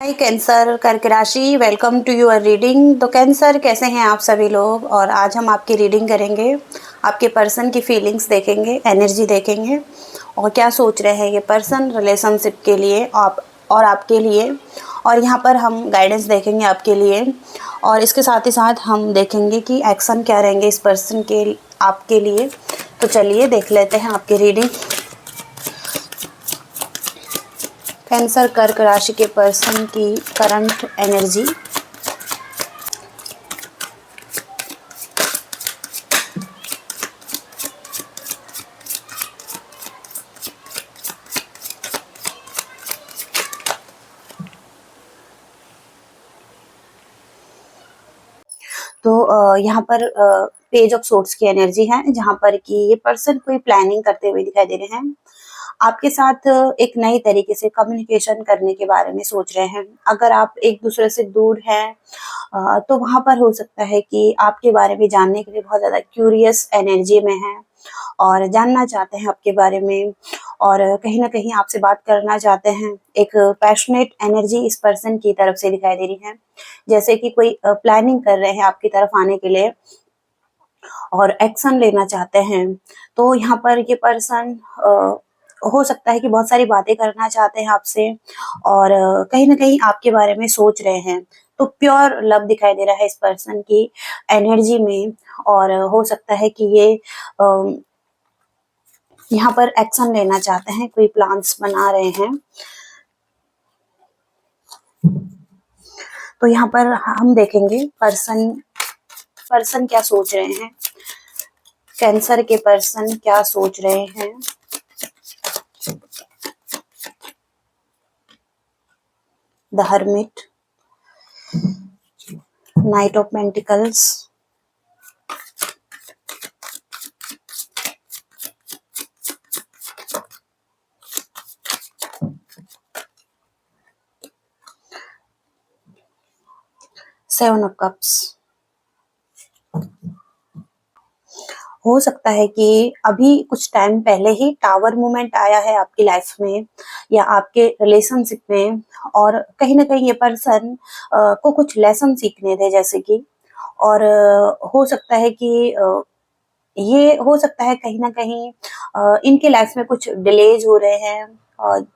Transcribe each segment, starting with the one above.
हाय cancer कर्क राशि, welcome to your reading. तो कैंसर, कैसे हैं आप सभी लोग। और आज हम आपकी रीडिंग करेंगे, आपके पर्सन की फीलिंग्स देखेंगे, एनर्जी देखेंगे और क्या सोच रहे हैं ये पर्सन रिलेशनशिप के लिए आप और आपके लिए। और यहाँ पर हम गाइडेंस देखेंगे आपके लिए और इसके साथ ही साथ हम देखेंगे कि एक्शन क्या रहेंगे इस पर्सन के आपके लिए। तो चलिए देख लेते हैं आपकी रीडिंग। कैंसर कर्क राशि के पर्सन की करंट एनर्जी। तो यहाँ पर पेज ऑफ सोर्ट्स की एनर्जी है, जहाँ पर कि ये पर्सन कोई प्लानिंग करते हुए दिखाई दे रहे हैं। आपके साथ एक नई तरीके से कम्युनिकेशन करने के बारे में सोच रहे हैं। अगर आप एक दूसरे से दूर हैं तो वहाँ पर हो सकता है कि आपके बारे में जानने के लिए बहुत ज़्यादा क्यूरियस एनर्जी में है और जानना चाहते हैं आपके बारे में और कहीं न कहीं आपसे बात करना चाहते हैं। एक पैशनेट एनर्जी इस पर्सन की तरफ से दिखाई दे रही है, जैसे कि कोई प्लानिंग कर रहे हैं आपकी तरफ आने के लिए और एक्शन लेना चाहते हैं। तो यहाँ पर ये पर्सन हो सकता है कि बहुत सारी बातें करना चाहते हैं आपसे और कहीं न कहीं आपके बारे में सोच रहे हैं। तो प्योर लव दिखाई दे रहा है इस पर्सन की एनर्जी में और हो सकता है कि ये अ, यहाँ पर एक्शन लेना चाहते हैं, कोई प्लान्स बना रहे हैं। तो यहाँ पर हम देखेंगे पर्सन पर्सन क्या सोच रहे हैं। कैंसर के पर्सन क्या सोच रहे हैं। The hermit, night of pentacles, seven of cups. हो सकता है कि अभी कुछ टाइम पहले ही टावर मूवमेंट आया है आपकी लाइफ में या आपके रिलेशनशिप में और कहीं ना कहीं ये पर्सन को कुछ लेसन सीखने थे जैसे कि। और हो सकता है कि ये हो सकता है कहीं न कहीं इनके लाइफ में कुछ डिलेज हो रहे हैं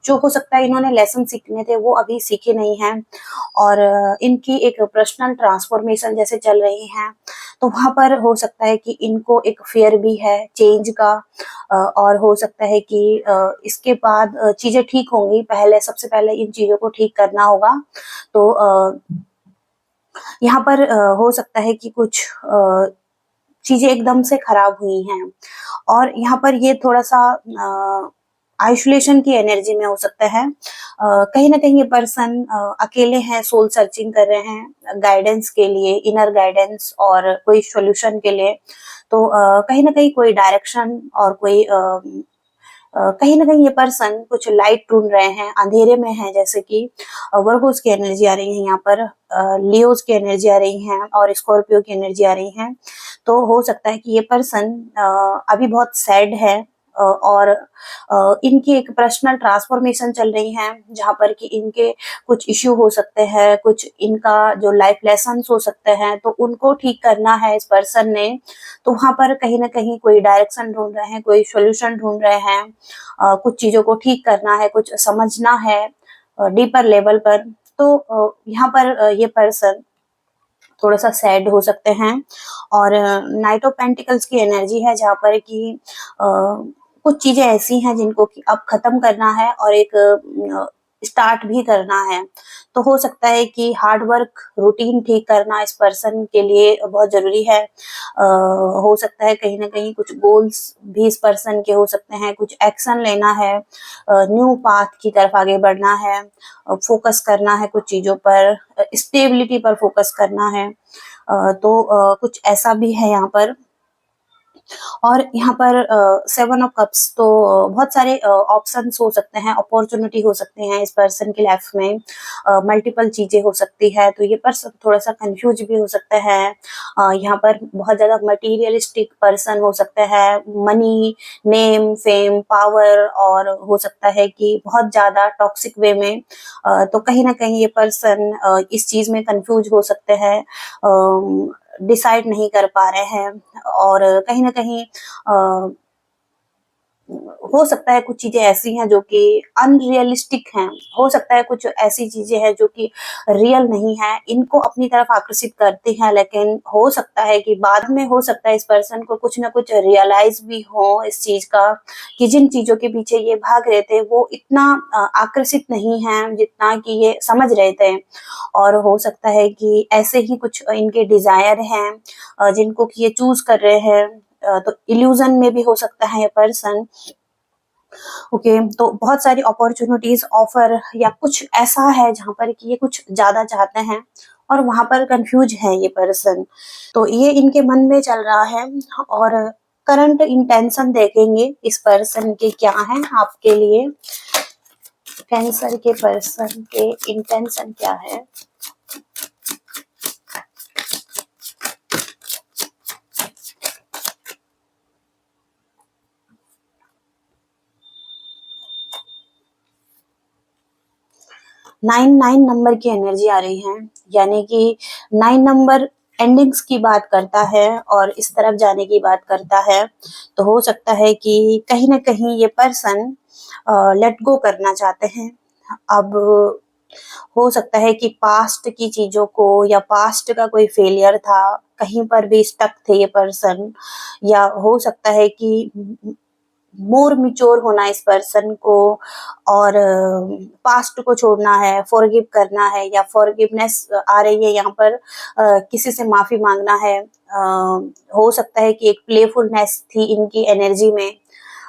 जो हो सकता है इन्होंने लेसन सीखने थे वो अभी सीखे नहीं हैं और इनकी एक पर्सनल ट्रांसफॉर्मेशन जैसे चल रही हैं। तो वहाँ पर हो सकता है कि इनको एक फ़ियर भी है चेंज का और हो सकता है कि इसके बाद चीज़ें ठीक होंगी। पहले सबसे पहले इन चीज़ों को ठीक करना होगा। तो यहाँ पर हो सकता है कि कुछ चीज़ें एकदम से खराब हुई हैं और यहाँ पर ये थोड़ा-सा आइसोलेशन की एनर्जी में हो सकता है। कहीं न कहीं ये पर्सन अकेले हैं, सोल सर्चिंग कर रहे हैं गाइडेंस के लिए, इनर गाइडेंस और कोई सॉल्यूशन के लिए। तो कहीं न कहीं कोई डायरेक्शन और कोई कहीं न कहीं ये पर्सन कुछ लाइट ढूँढ रहे हैं, अंधेरे में हैं जैसे कि वर्गोस की एनर्जी आ रही है यहाँ पर, लियोज़ की एनर्जी आ रही है और स्कॉर्पियो की एनर्जी आ रही है। तो हो सकता है कि ये पर्सन अभी बहुत सैड है और इनकी एक पर्सनल ट्रांसफॉर्मेशन चल रही है जहाँ पर कि इनके कुछ इश्यू हो सकते हैं, कुछ इनका जो लाइफ लेसन्स हो सकते हैं तो उनको ठीक करना है इस पर्सन ने। तो वहाँ पर कहीं न कहीं कोई डायरेक्शन ढूँढ रहे हैं, कोई सॉल्यूशन ढूँढ रहे हैं। कुछ चीज़ों को ठीक करना है, कुछ समझना है डीपर लेवल पर। तो यहाँ पर ये पर्सन थोड़ा-सा सैड हो सकते हैं और नाइट ऑफ पेंटिकल्स की एनर्जी है जहाँ पर कि कुछ चीज़ें ऐसी हैं जिनको कि अब ख़त्म करना है और एक स्टार्ट भी करना है। तो हो सकता है कि हार्ड वर्क, रूटीन ठीक करना इस पर्सन के लिए बहुत ज़रूरी है। हो सकता है कहीं न कहीं कुछ गोल्स भी इस पर्सन के हो सकते हैं, कुछ एक्शन लेना है, न्यू पाथ की तरफ आगे बढ़ना है, फोकस करना है कुछ चीज़ों पर, स्टेबिलिटी पर फोकस करना है। तो कुछ ऐसा भी है यहाँ पर। और यहाँ पर 7 ऑफ कप्स, तो बहुत सारे ऑप्शंस हो सकते हैं, अपॉर्चुनिटी हो सकते हैं इस पर्सन की लाइफ में, मल्टीपल चीजें हो सकती है, तो ये पर्सन थोड़ा सा कंफ्यूज भी हो सकता है। यहाँ पर बहुत ज्यादा मटीरियलिस्टिक पर्सन हो सकता है, मनी, नेम, फेम, पावर, और हो सकता है कि बहुत ज्यादा टॉक्सिक वे में। तो कहीं ना कहीं ये पर्सन इस चीज में कंफ्यूज हो सकते हैं, डिसाइड नहीं कर पा रहे हैं, और कहीं ना कहीं अ, हो सकता है कुछ चीजें ऐसी हैं जो कि अनरियलिस्टिक हैं, हो सकता है कुछ ऐसी चीजें हैं जो कि रियल नहीं है, इनको अपनी तरफ आकर्षित करती हैं, लेकिन हो सकता है कि बाद में हो सकता है इस पर्सन को कुछ ना कुछ रियलाइज भी हो इस चीज का, कि जिन चीजों के पीछे ये भाग रहे थे वो इतना आकर्षित नहीं है जितना कि ये समझ रहे थे। और हो सकता है कि ऐसे ही कुछ इनके डिजायर हैं जिनको कि ये चूज कर रहे हैं, तो इल्यूजन में भी हो सकता है ये पर्सन। ओके, तो बहुत सारी अपॉर्चुनिटीज ऑफर या कुछ ऐसा है जहाँ पर कि ये कुछ ज्यादा चाहते हैं और वहां पर कंफ्यूज है ये पर्सन, तो ये इनके मन में चल रहा है। और करंट इंटेंशन देखेंगे इस पर्सन के क्या है आपके लिए, कैंसर के पर्सन के इंटेंशन क्या है। 9 नंबर की एनर्जी आ रही है, यानी कि 9 नंबर एंडिंग्स की बात करता है और इस तरफ जाने की बात करता है। तो हो सकता है कि कहीं ना कहीं ये पर्सन लेट गो करना चाहते हैं। अब हो सकता है कि पास्ट की चीजों को या पास्ट का कोई फेलियर था, कहीं पर भी स्टक थे ये पर्सन, या हो सकता है कि मोर मिच्योर होना इस पर्सन को, और पास्ट को छोड़ना है, फॉरगिव करना है, या फॉरगिवनेस आ रही है यहाँ पर, किसी से माफी मांगना है। हो सकता है कि एक प्लेफुलनेस थी इनकी एनर्जी में,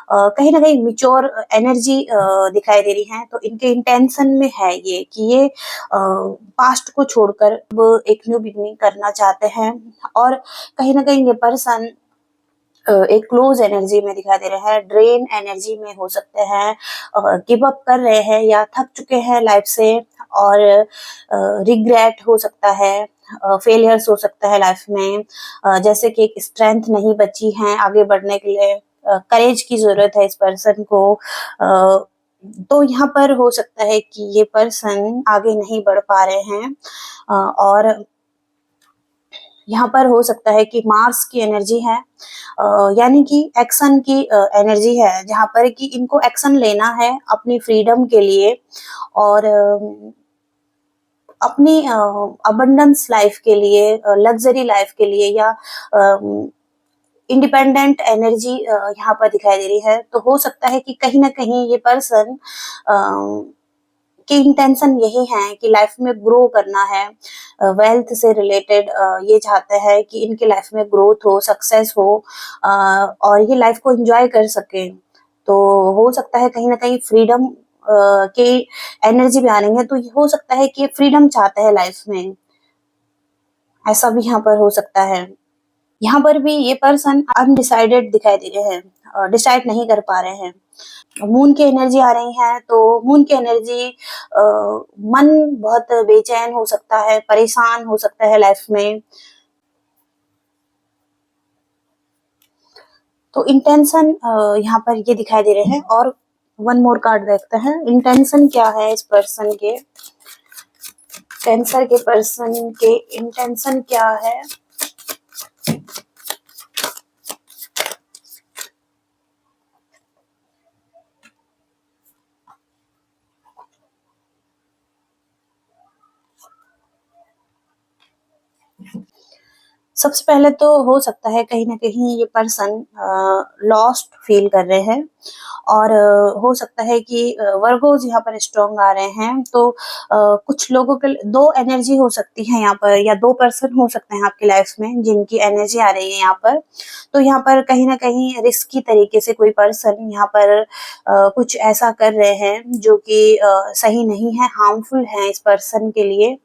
कहीं ना कहीं मिच्योर एनर्जी दिखाई दे रही है। तो इनके इंटेंशन में है ये कि ये पास्ट को छोड़कर अब एक न्यू बिगनिंग करना चाहते हैं, और कहीं ना कहीं ये पर्सन एक क्लोज एनर्जी में दिखाई दे रहा है, ड्रेन एनर्जी में हो सकते हैं, गिव अप कर रहे हैं या थक चुके हैं लाइफ से, और रिग्रेट हो सकता है, फेलियर्स हो सकता है लाइफ में, जैसे कि एक स्ट्रेंथ नहीं बची है आगे बढ़ने के लिए, करेज की जरूरत है इस पर्सन को। तो यहाँ पर हो सकता है कि ये पर्सन आगे नहीं बढ़ पा रहे हैं, और यहाँ पर हो सकता है कि मार्स की एनर्जी है, यानी कि एक्शन की एनर्जी है, जहाँ पर कि इनको एक्शन लेना है अपनी फ्रीडम के लिए, और अपनी अबंडेंस लाइफ के लिए, लग्जरी लाइफ के लिए, या इंडिपेंडेंट एनर्जी यहाँ पर दिखाई दे रही है। तो हो सकता है कि कहीं ना कहीं ये पर्सन की इंटेंशन यही है कि लाइफ में ग्रो करना है, वेल्थ से रिलेटेड ये चाहते हैं कि इनकी लाइफ में ग्रोथ हो, सक्सेस हो, और ये लाइफ को एंजॉय कर सके। तो हो सकता है कहीं ना कहीं फ्रीडम की एनर्जी भी आ रही है, तो ये हो सकता है कि फ्रीडम चाहते हैं लाइफ में, ऐसा भी यहाँ पर हो सकता है। यहाँ पर भी ये पर्सन अनडिसाइडेड दिखाई दे रहे हैं, डिसाइड नहीं कर पा रहे हैं। मून की एनर्जी आ रही है, तो मून की एनर्जी, मन बहुत बेचैन हो सकता है, परेशान हो सकता है लाइफ में। तो इंटेंशन यहाँ पर ये दिखाई दे रहे हैं, और वन मोर कार्ड देखते हैं, इंटेंशन क्या है इस पर्सन के, कैंसर के पर्सन के इंटेंशन क्या है। सबसे पहले तो हो सकता है कहीं न कहीं ये पर्सन लॉस्ट फील कर रहे हैं, और हो सकता है कि वर्गोज़ यहाँ पर स्ट्रॉन्ग आ रहे हैं। तो कुछ लोगों के 2 एनर्जी हो सकती है यहाँ पर, या 2 पर्सन हो सकते हैं आपकी लाइफ में जिनकी एनर्जी आ रही है यहाँ पर। तो यहाँ पर कहीं न कहीं रिस्की तरीके से कोई पर्सन यहाँ पर कुछ ऐसा कर रहे हैं जो कि सही नहीं है, हार्मफुल है इस पर्सन के लिए,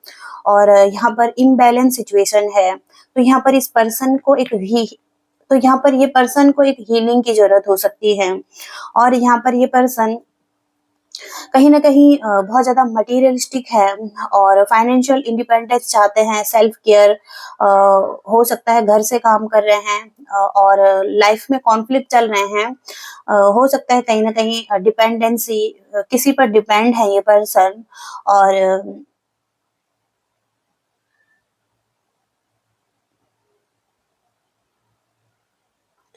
और यहाँ पर इम्बैलेंस सिचुएशन है। तो यहाँ पर इस पर्सन को एक तो यहाँ पर ये पर्सन को एक हीलिंग की जरूरत हो सकती है, और यहाँ पर ये पर्सन कहीं न कहीं बहुत ज़्यादा मटेरियलिस्टिक है और फाइनेंशियल इंडिपेंडेंस चाहते हैं, सेल्फ केयर हो सकता है घर से काम कर रहे हैं, और लाइफ में कॉन्फ्लिक्ट चल रहे हैं। हो सकता है कहीं न कहीं डिपेंडेंसी, किसी पर डिपेंड है ये पर्सन, और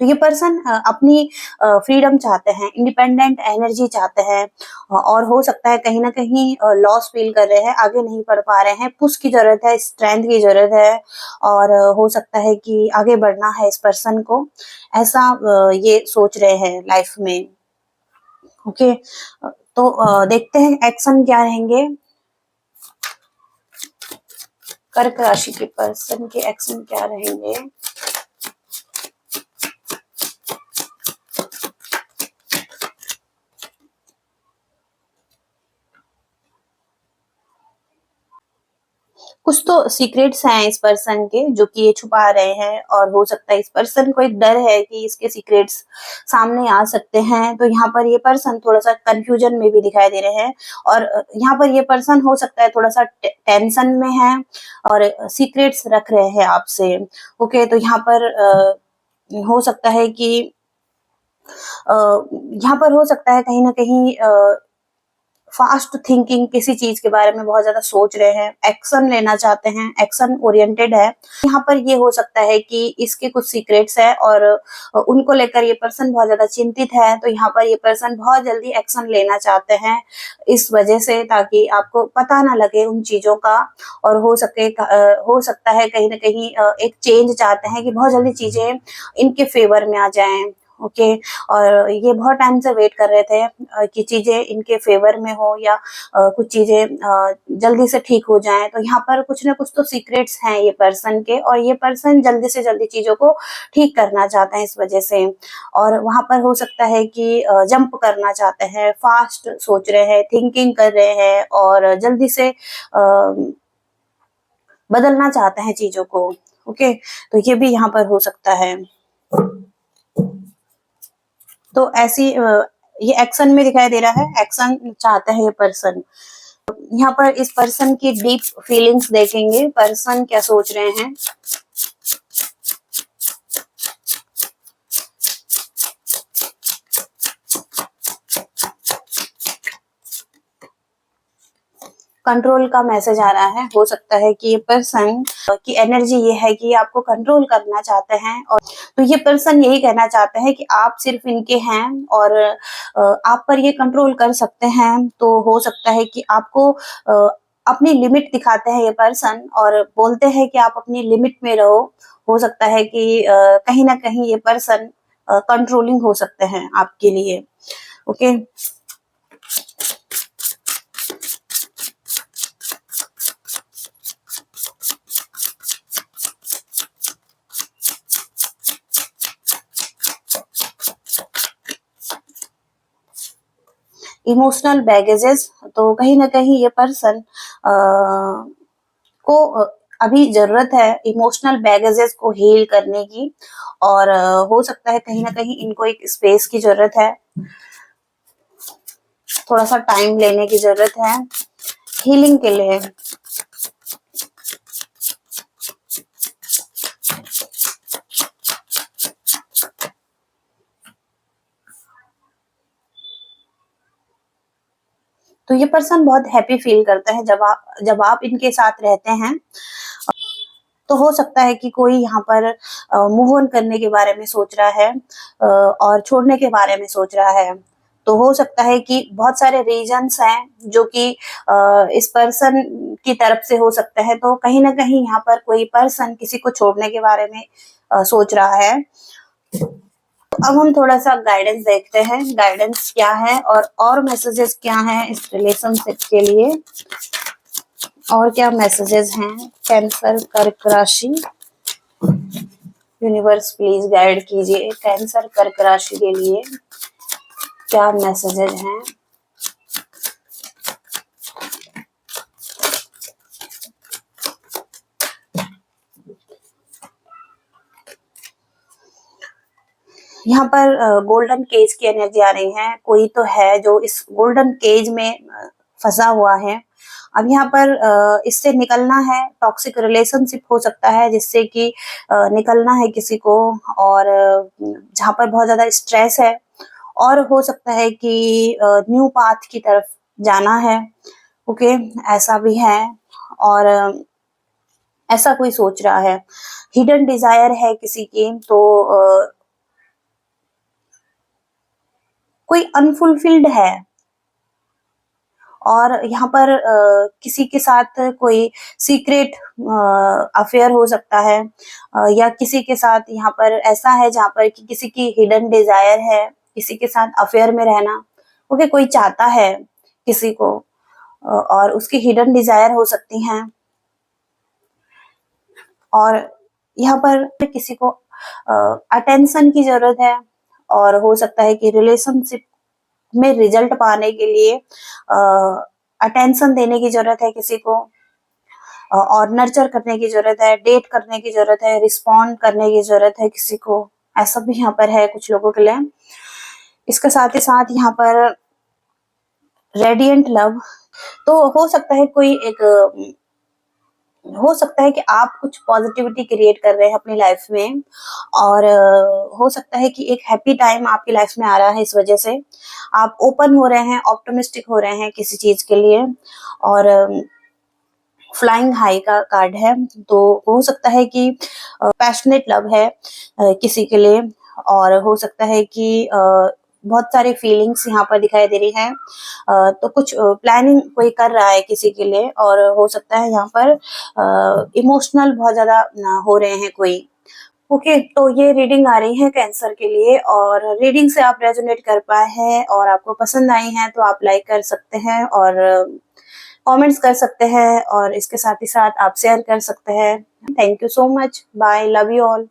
तो ये पर्सन अपनी फ्रीडम चाहते हैं, इंडिपेंडेंट एनर्जी चाहते हैं, और हो सकता है कहीं न कहीं लॉस फील कर रहे हैं, आगे नहीं बढ़ पा रहे हैं, पुश की ज़रूरत है, स्ट्रेंथ की ज़रूरत है, और हो सकता है कि आगे बढ़ना है इस पर्सन को, ऐसा ये सोच रहे हैं लाइफ में। ओके, तो देखते हैं एक्शन क्या रहेंगे। कर्क राशि के पर्सन के एक्शन क्या रहेंगे। कुछ तो सीक्रेट्स हैं इस पर्सन के जो कि ये छुपा रहे हैं, और हो सकता है इस पर्सन को एक डर है कि इसके सीक्रेट्स सामने आ सकते हैं। तो यहाँ पर ये पर्सन थोड़ा-सा कन्फ्यूजन में भी दिखाई दे रहे हैं, और यहाँ पर ये पर्सन हो सकता है थोड़ा-सा टेंशन में है और सीक्रेट्स रख रहे हैं आपसे। ओके, तो यहाँ पर हो सकता है कि यहाँ पर हो सकता है कहीं न कहीं फास्ट थिंकिंग, किसी चीज के बारे में बहुत ज्यादा सोच रहे हैं, एक्शन लेना चाहते हैं, एक्शन ओरिएंटेड है। यहाँ पर ये हो सकता है कि इसके कुछ सीक्रेट्स है, और उनको लेकर ये पर्सन बहुत ज्यादा चिंतित है। तो यहाँ पर ये पर्सन बहुत जल्दी एक्शन लेना चाहते हैं इस वजह से, ताकि आपको पता ना लगे उन चीजों का, और हो सकता है कहीं ना कहीं एक चेंज चाहते हैं कि बहुत जल्दी चीजें इनके फेवर में आ जाएं। ओके, और ये बहुत टाइम से वेट कर रहे थे कि चीजें इनके फेवर में हो, या कुछ चीजें जल्दी से ठीक हो जाएं। तो यहाँ पर कुछ ना कुछ तो सीक्रेट्स हैं ये पर्सन के, और ये पर्सन जल्दी से जल्दी चीजों को ठीक करना चाहते हैं इस वजह से। और वहां पर हो सकता है कि जंप करना चाहते हैं, फास्ट सोच रहे हैं, थिंकिंग कर रहे हैं, और जल्दी से बदलना चाहते हैं चीजों को। ओके, तो ये भी यहाँ पर हो सकता है। तो ऐसी ये एक्शन में दिखाई दे रहा है, एक्शन चाहता है ये पर्सन। यहाँ पर इस पर्सन की डीप फीलिंग्स देखेंगे, पर्सन क्या सोच रहे हैं। कंट्रोल का मैसेज आ रहा है। हो सकता है कि ये पर्सन की एनर्जी ये है कि आपको कंट्रोल करना चाहते हैं, और तो ये पर्सन यही कहना चाहते हैं कि आप सिर्फ इनके हैं, और आप पर ये कंट्रोल कर सकते हैं। तो हो सकता है कि आपको अपनी लिमिट दिखाते हैं ये पर्सन, और बोलते हैं कि आप अपनी लिमिट में रहो। हो सकता है कि कहीं ना कहीं ये पर्सन कंट्रोलिंग हो सकते हैं आपके लिए। ओके, इमोशनल बैगेजेस, तो कहीं ना कहीं ये पर्सन को अभी जरूरत है इमोशनल बैगेजेस को हील करने की, और हो सकता है कहीं ना कहीं इनको एक स्पेस की जरूरत है, थोड़ा सा टाइम लेने की जरूरत है हीलिंग के लिए। तो ये पर्सन बहुत हैप्पी फील करता है जब आप इनके साथ रहते हैं। तो हो सकता है कि कोई यहाँ पर मूव ऑन करने के बारे में सोच रहा है, और छोड़ने के बारे में सोच रहा है। तो हो सकता है कि बहुत सारे रीजंस हैं जो कि इस पर्सन की तरफ से हो सकता है। तो कहीं ना कहीं यहाँ पर कोई पर्सन किसी को छोड़ने के बारे में सोच रहा है। तो अब हम थोड़ा सा गाइडेंस देखते हैं, गाइडेंस क्या है और मैसेजेस क्या हैं इस रिलेशनशिप के लिए, और क्या मैसेजेस हैं कैंसर कर्क राशि। यूनिवर्स प्लीज गाइड कीजिए कैंसर कर्क राशि के लिए क्या मैसेजेस हैं। यहाँ पर गोल्डन केज की एनर्जी आ रही है। कोई तो है जो इस गोल्डन केज में फंसा हुआ है। अब यहाँ पर इससे निकलना है, टॉक्सिक रिलेशनशिप हो सकता है जिससे कि निकलना है किसी को, और जहाँ पर बहुत ज्यादा स्ट्रेस है, और हो सकता है कि न्यू पाथ की तरफ जाना है। ओके, ऐसा भी है। और ऐसा कोई सोच रहा है, हिडन डिजायर है किसी की, तो कोई अनफुलफिल्ड है। और यहाँ पर किसी के साथ कोई सीक्रेट अफेयर हो सकता है, या किसी के साथ यहाँ पर ऐसा है जहाँ पर कि किसी की हिडन डिजायर है, किसी के साथ अफेयर में रहना। ओके, कोई चाहता है किसी को, और उसकी हिडन डिजायर हो सकती हैं। और यहाँ पर किसी को अटेंशन की जरूरत है, और हो सकता है कि रिलेशनशिप में रिजल्ट पाने के लिए अटेंशन देने की जरूरत है किसी को, और नर्चर करने की जरूरत है, डेट करने की जरूरत है, रिस्पॉन्ड करने की जरूरत है किसी को। ऐसा भी यहाँ पर है कुछ लोगों के लिए। इसके साथ ही साथ यहाँ पर रेडिएंट लव, तो हो सकता है कोई एक हो सकता है कि आप कुछ पॉजिटिविटी क्रिएट कर रहे हैं अपनी लाइफ में, और हो सकता है कि एक हैप्पी टाइम आपकी लाइफ में आ रहा है। इस वजह से आप ओपन हो रहे हैं, ऑप्टिमिस्टिक हो रहे हैं किसी चीज के लिए। और फ्लाइंग हाई का कार्ड है, तो हो सकता है कि पैशनेट लव है किसी के लिए, और हो सकता है कि बहुत सारी फीलिंग्स यहाँ पर दिखाई दे रही हैं। तो कुछ प्लानिंग कोई कर रहा है किसी के लिए, और हो सकता है यहाँ पर इमोशनल बहुत ज्यादा हो रहे हैं कोई। ओके, तो ये रीडिंग आ रही है कैंसर के लिए, और रीडिंग से आप रेजोनेट कर पाए हैं और आपको पसंद आई हैं तो आप लाइक कर सकते हैं, और कमेंट्स कर सकते हैं, और इसके साथ ही साथ आप शेयर कर सकते हैं। Thank you so much, bye, love you all.